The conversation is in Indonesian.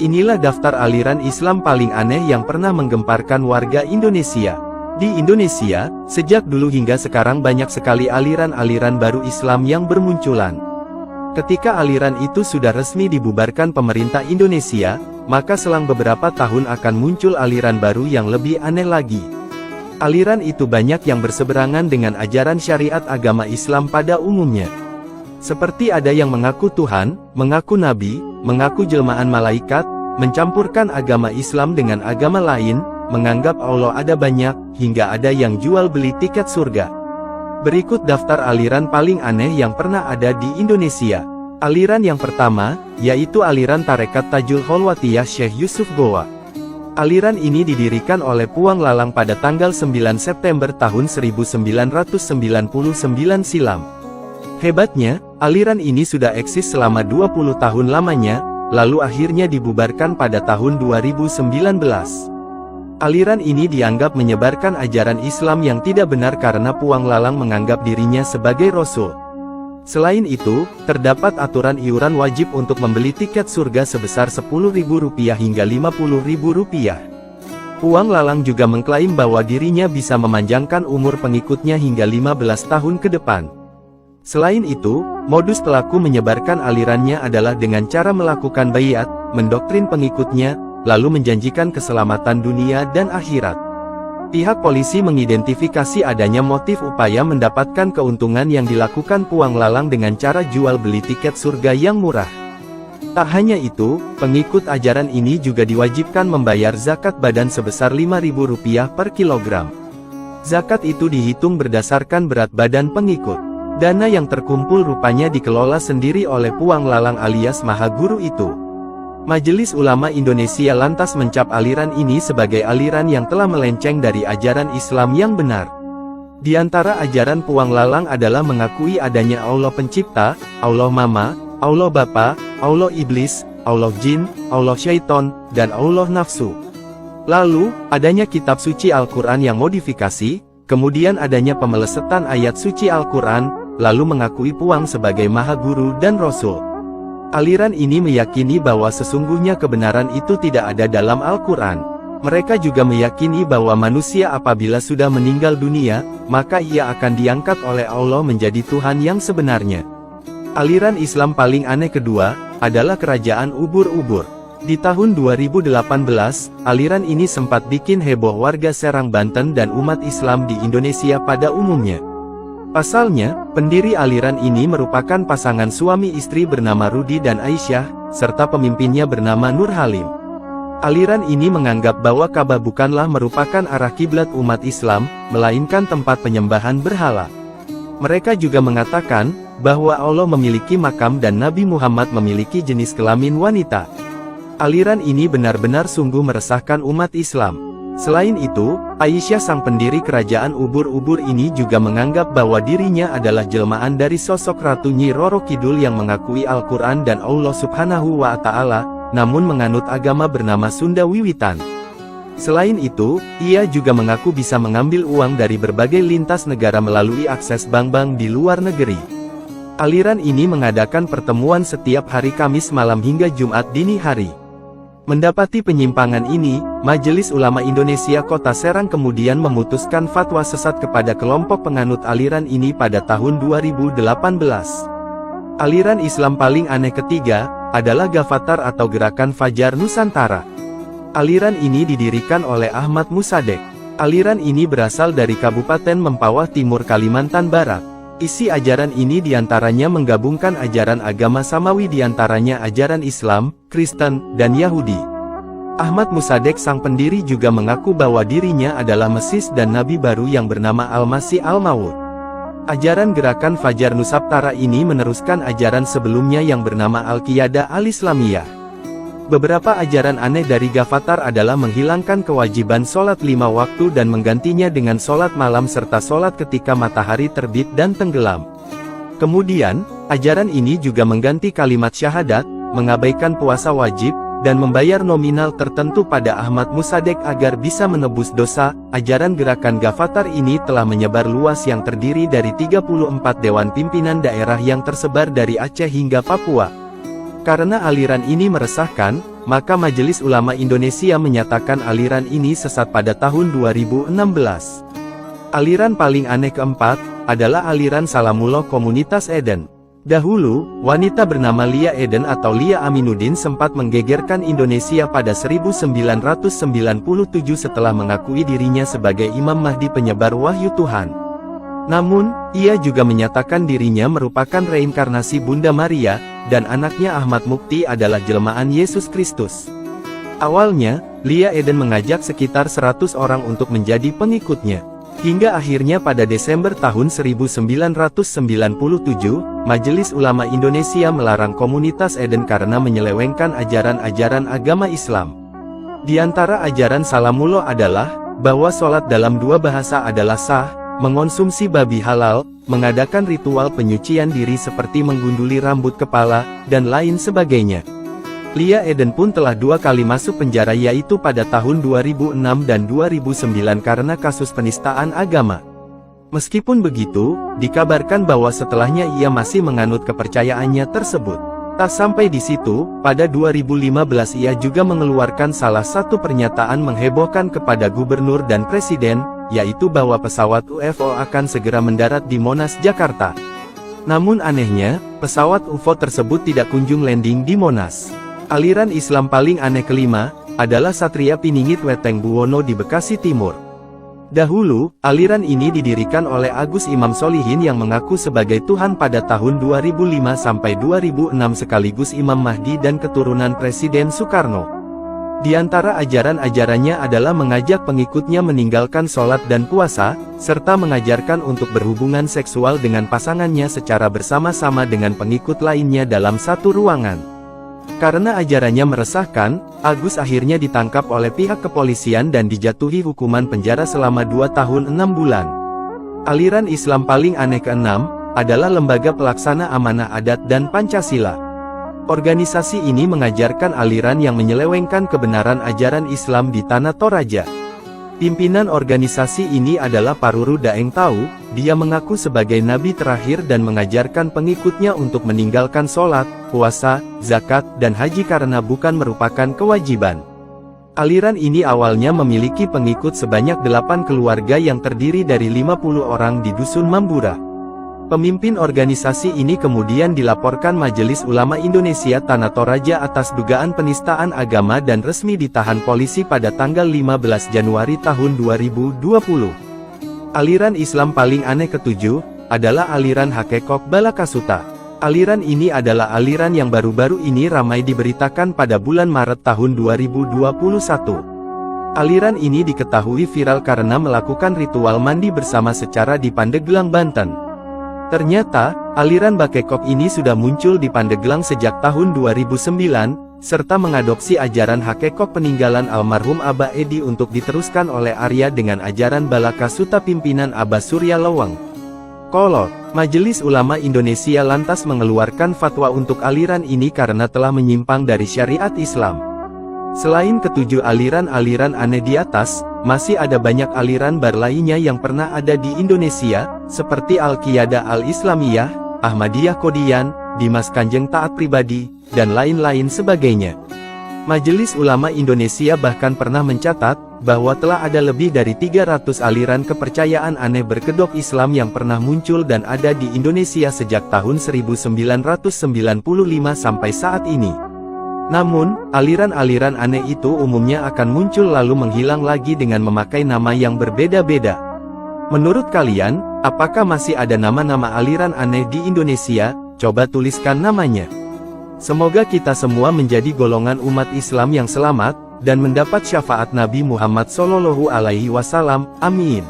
Inilah daftar aliran Islam paling aneh yang pernah menggemparkan warga Indonesia. Di Indonesia, sejak dulu hingga sekarang banyak sekali aliran-aliran baru Islam yang bermunculan. Ketika aliran itu sudah resmi dibubarkan pemerintah Indonesia, maka selang beberapa tahun akan muncul aliran baru yang lebih aneh lagi. Aliran itu banyak yang berseberangan dengan ajaran syariat agama Islam pada umumnya. Seperti ada yang mengaku Tuhan, mengaku Nabi, mengaku jelmaan malaikat, mencampurkan agama Islam dengan agama lain, menganggap Allah ada banyak, hingga ada yang jual beli tiket surga. Berikut daftar aliran paling aneh yang pernah ada di Indonesia. Aliran yang pertama, yaitu aliran Tarekat Tajul Kholwatiyah Syekh Yusuf Goa. Aliran ini didirikan oleh Puang Lalang pada tanggal 9 September tahun 1999 silam. Hebatnya, aliran ini sudah eksis selama 20 tahun lamanya, lalu akhirnya dibubarkan pada tahun 2019. Aliran ini dianggap menyebarkan ajaran Islam yang tidak benar karena Puang Lalang menganggap dirinya sebagai Rasul. Selain itu, terdapat aturan iuran wajib untuk membeli tiket surga sebesar Rp10.000 hingga Rp50.000. Puang Lalang juga mengklaim bahwa dirinya bisa memanjangkan umur pengikutnya hingga 15 tahun ke depan. Selain itu, modus pelaku menyebarkan alirannya adalah dengan cara melakukan baiat, mendoktrin pengikutnya, lalu menjanjikan keselamatan dunia dan akhirat. Pihak polisi mengidentifikasi adanya motif upaya mendapatkan keuntungan yang dilakukan Puang Lalang dengan cara jual beli tiket surga yang murah. Tak hanya itu, pengikut ajaran ini juga diwajibkan membayar zakat badan sebesar Rp5.000 per kilogram. Zakat itu dihitung berdasarkan berat badan pengikut. Dana yang terkumpul rupanya dikelola sendiri oleh Puang Lalang alias Maha Guru itu. Majelis Ulama Indonesia lantas mencap aliran ini sebagai aliran yang telah melenceng dari ajaran Islam yang benar. Di antara ajaran Puang Lalang adalah mengakui adanya Allah Pencipta, Allah Mama, Allah Bapa, Allah Iblis, Allah Jin, Allah Syaiton, dan Allah Nafsu. Lalu, adanya kitab suci Al-Quran yang modifikasi, kemudian adanya pemelesetan ayat suci Al-Quran, lalu mengakui Puang sebagai Maha Guru dan Rasul. Aliran ini meyakini bahwa sesungguhnya kebenaran itu tidak ada dalam Al-Quran. Mereka juga meyakini bahwa manusia apabila sudah meninggal dunia, maka ia akan diangkat oleh Allah menjadi Tuhan yang sebenarnya. Aliran Islam paling aneh kedua, adalah Kerajaan Ubur-Ubur. Di tahun 2018, aliran ini sempat bikin heboh warga Serang Banten dan umat Islam di Indonesia pada umumnya. Pasalnya, pendiri aliran ini merupakan pasangan suami istri bernama Rudi dan Aisyah, serta pemimpinnya bernama Nur Halim. Aliran ini menganggap bahwa Ka'bah bukanlah merupakan arah kiblat umat Islam, melainkan tempat penyembahan berhala. Mereka juga mengatakan, bahwa Allah memiliki makam dan Nabi Muhammad memiliki jenis kelamin wanita. Aliran ini benar-benar sungguh meresahkan umat Islam. Selain itu, Aisyah sang pendiri kerajaan Ubur-Ubur ini juga menganggap bahwa dirinya adalah jelmaan dari sosok Ratu Nyi Roro Kidul yang mengakui Al-Quran dan Allah Subhanahu wa Ta'ala, namun menganut agama bernama Sunda Wiwitan. Selain itu, ia juga mengaku bisa mengambil uang dari berbagai lintas negara melalui akses bank-bank di luar negeri. Aliran ini mengadakan pertemuan setiap hari Kamis malam hingga Jumat dini hari. Mendapati penyimpangan ini, Majelis Ulama Indonesia Kota Serang kemudian memutuskan fatwa sesat kepada kelompok penganut aliran ini pada tahun 2018. Aliran Islam paling aneh ketiga, adalah Gavatar atau Gerakan Fajar Nusantara. Aliran ini didirikan oleh Ahmad Musadek. Aliran ini berasal dari Kabupaten Mempawah Timur Kalimantan Barat. Isi ajaran ini diantaranya menggabungkan ajaran agama samawi diantaranya ajaran Islam, Kristen, dan Yahudi. Ahmad Musadek sang pendiri juga mengaku bahwa dirinya adalah Mesis dan Nabi baru yang bernama Al-Masih Al-Maud. Ajaran Gerakan Fajar Nusantara ini meneruskan ajaran sebelumnya yang bernama Al-Qiyadah Al-Islamiyah. Beberapa ajaran aneh dari Gavatar adalah menghilangkan kewajiban sholat 5 waktu dan menggantinya dengan sholat malam serta sholat ketika matahari terbit dan tenggelam. Kemudian, ajaran ini juga mengganti kalimat syahadat, mengabaikan puasa wajib, dan membayar nominal tertentu pada Ahmad Musadek agar bisa menebus dosa. Ajaran Gerakan Gavatar ini telah menyebar luas yang terdiri dari 34 dewan pimpinan daerah yang tersebar dari Aceh hingga Papua. Karena aliran ini meresahkan, maka Majelis Ulama Indonesia menyatakan aliran ini sesat pada tahun 2016. Aliran paling aneh keempat, adalah aliran Salamullah Komunitas Eden. Dahulu, wanita bernama Lia Eden atau Lia Aminuddin sempat menggegerkan Indonesia pada 1997 setelah mengakui dirinya sebagai Imam Mahdi penyebar wahyu Tuhan. Namun, ia juga menyatakan dirinya merupakan reinkarnasi Bunda Maria, dan anaknya Ahmad Mukti adalah jelmaan Yesus Kristus. Awalnya, Lia Eden mengajak sekitar 100 orang untuk menjadi pengikutnya. Hingga akhirnya pada Desember tahun 1997, Majelis Ulama Indonesia melarang komunitas Eden karena menyelewengkan ajaran-ajaran agama Islam. Di antara ajaran Salamullah adalah, bahwa sholat dalam dua bahasa adalah sah, mengonsumsi babi halal, mengadakan ritual penyucian diri seperti menggunduli rambut kepala, dan lain sebagainya. Lia Eden pun telah 2 kali masuk penjara yaitu pada tahun 2006 dan 2009 karena kasus penistaan agama. Meskipun begitu, dikabarkan bahwa setelahnya ia masih menganut kepercayaannya tersebut. Tak sampai di situ, pada 2015 ia juga mengeluarkan salah satu pernyataan menghebohkan kepada gubernur dan presiden, yaitu bahwa pesawat UFO akan segera mendarat di Monas, Jakarta. Namun anehnya, pesawat UFO tersebut tidak kunjung landing di Monas. Aliran Islam paling aneh kelima, adalah Satria Piningit Weteng Buwono di Bekasi Timur. Dahulu, aliran ini didirikan oleh Agus Imam Solihin yang mengaku sebagai Tuhan pada tahun 2005-2006 sekaligus Imam Mahdi dan keturunan Presiden Soekarno. Di antara ajaran-ajarannya adalah mengajak pengikutnya meninggalkan sholat dan puasa, serta mengajarkan untuk berhubungan seksual dengan pasangannya secara bersama-sama dengan pengikut lainnya dalam satu ruangan. Karena ajarannya meresahkan, Agus akhirnya ditangkap oleh pihak kepolisian dan dijatuhi hukuman penjara selama 2 tahun 6 bulan. Aliran Islam paling aneh keenam, adalah Lembaga Pelaksana Amanah Adat dan Pancasila. Organisasi ini mengajarkan aliran yang menyelewengkan kebenaran ajaran Islam di Tanah Toraja. Pimpinan organisasi ini adalah Paruru Daeng Tau, dia mengaku sebagai nabi terakhir dan mengajarkan pengikutnya untuk meninggalkan sholat, puasa, zakat, dan haji karena bukan merupakan kewajiban. Aliran ini awalnya memiliki pengikut sebanyak 8 keluarga yang terdiri dari 50 orang di Dusun Mambura. Pemimpin organisasi ini kemudian dilaporkan Majelis Ulama Indonesia Tanah Toraja atas dugaan penistaan agama dan resmi ditahan polisi pada tanggal 15 Januari tahun 2020. Aliran Islam paling aneh ketujuh, adalah aliran Hakekok Balakasuta. Aliran ini adalah aliran yang baru-baru ini ramai diberitakan pada bulan Maret tahun 2021. Aliran ini diketahui viral karena melakukan ritual mandi bersama secara di Pandeglang, Banten. Ternyata, aliran Bakekok ini sudah muncul di Pandeglang sejak tahun 2009, serta mengadopsi ajaran Hakekok peninggalan almarhum Abah Edi untuk diteruskan oleh Arya dengan ajaran Balakasuta pimpinan Abah Surya Loweng. Kolot, Majelis Ulama Indonesia lantas mengeluarkan fatwa untuk aliran ini karena telah menyimpang dari syariat Islam. Selain ketujuh aliran-aliran aneh di atas, masih ada banyak aliran baru lainnya yang pernah ada di Indonesia, seperti Al-Qiyadah Al-Islamiyah, Ahmadiyah Qodian, Dimas Kanjeng Taat Pribadi, dan lain-lain sebagainya. Majelis Ulama Indonesia bahkan pernah mencatat, bahwa telah ada lebih dari 300 aliran kepercayaan aneh berkedok Islam yang pernah muncul dan ada di Indonesia sejak tahun 1995 sampai saat ini. Namun, aliran-aliran aneh itu umumnya akan muncul lalu menghilang lagi dengan memakai nama yang berbeda-beda. Menurut kalian, apakah masih ada nama-nama aliran aneh di Indonesia? Coba tuliskan namanya. Semoga kita semua menjadi golongan umat Islam yang selamat, dan mendapat syafaat Nabi Muhammad SAW. Amin.